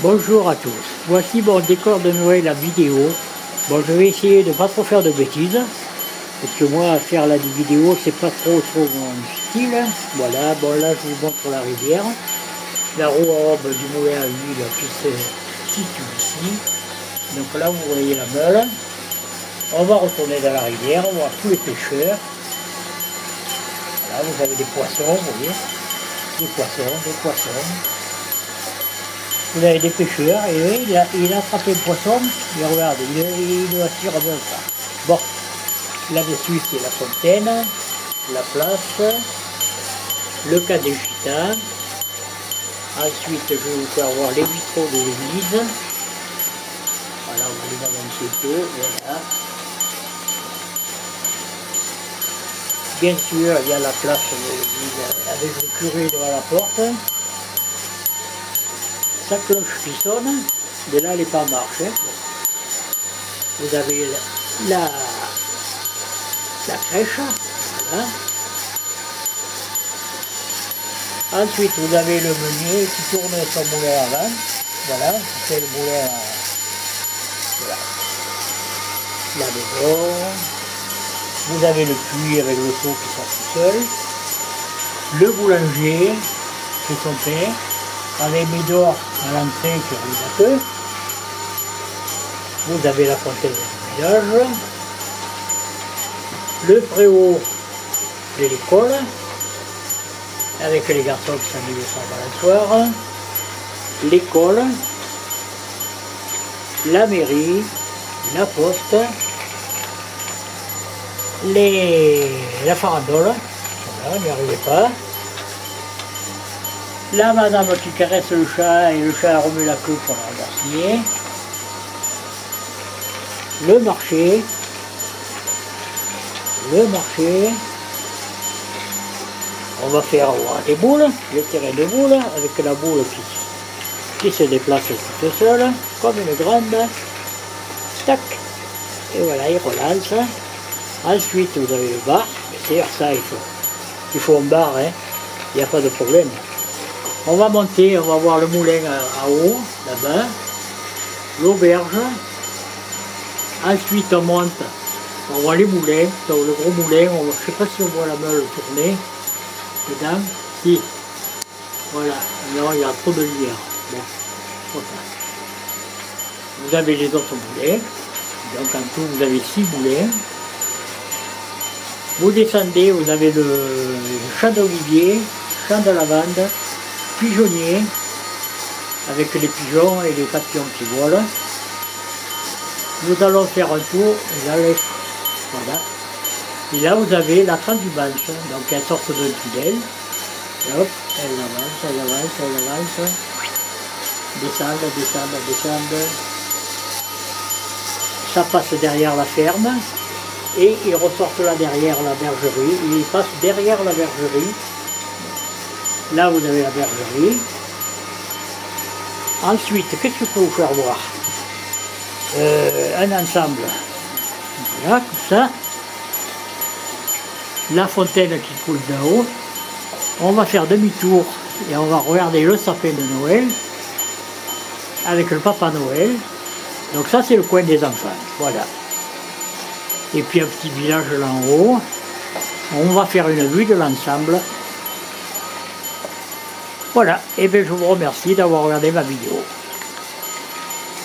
Bonjour à tous, voici mon décor de Noël en vidéo. Bon, je vais essayer de ne pas trop faire de bêtises, parce que moi, faire la vidéo, c'est pas trop mon style. Voilà, bon là, je vous montre la rivière. La robe du moulin à huile qui se situe ici. Donc là, vous voyez la meule. On va retourner dans la rivière, on va voir tous les pêcheurs. Voilà, vous avez des poissons, vous voyez. Des poissons. Vous avez des pêcheurs, et eux, il a attrapé le poisson, et regarde, il le tire comme ça. Bon, là-dessus, c'est la fontaine, la place, le Kadeshita. Ensuite, je vais vous faire voir les vitraux de l'église. Voilà, on va les avancer un peu, voilà. Bien sûr, il y a la place de l'église avec le curé devant la porte. Sa cloche qui sonne, mais là elle n'est pas en marche. Hein. Vous avez la crèche, voilà. Ensuite vous avez le meunier qui tourne son moulin avant, voilà, c'est le moulin voilà. La maison, vous avez le puits avec le seau qui sort tout seul, le boulanger fait son pain, avec Médor à l'entrée qui arrive à peu. Vous avez la fontaine du village, le préau de l'école, avec les garçons qui s'amusent le soir, l'école, la mairie, la poste, la farandole, voilà, n'y arrivez pas. La madame qui caresse le chat et le chat remet la queue pour la remercier. Le marché. On va faire des boules, le terrain de boules, avec la boule qui se déplace toute seule, comme une grande. Tac. Et voilà, il relance. Ensuite, vous avez le bar. D'ailleurs, ça, il faut un bar, hein. Il n'y a pas de problème. On va monter, on va voir le moulin à eau, là-bas, l'auberge. Ensuite, on monte, on voit les moulins, le gros moulin, je ne sais pas si on voit la meule tourner dedans. Si, voilà, non, il y a trop de lumière. Bon, voilà. Vous avez les autres moulins, donc en tout, vous avez 6 moulins. Vous descendez, vous avez le champ d'olivier, champ de lavande, pigeonnier, avec les pigeons et les papillons qui volent. Nous allons faire un tour, et là, voilà. Et là, vous avez la transhumance, donc elle sort d'un tunnel. Et hop, elle avance. Descend. Ça passe derrière la ferme, et ils ressortent là derrière la bergerie. Ils passent derrière la bergerie. Là, vous avez la bergerie. Ensuite, qu'est-ce que je peux vous faire voir? Un ensemble. Voilà, comme ça. La fontaine qui coule d'en haut. On va faire demi-tour et on va regarder le sapin de Noël avec le Papa Noël. Donc ça, c'est le coin des enfants. Voilà. Et puis un petit village là en haut. On va faire une vue de l'ensemble. Voilà, et bien je vous remercie d'avoir regardé ma vidéo.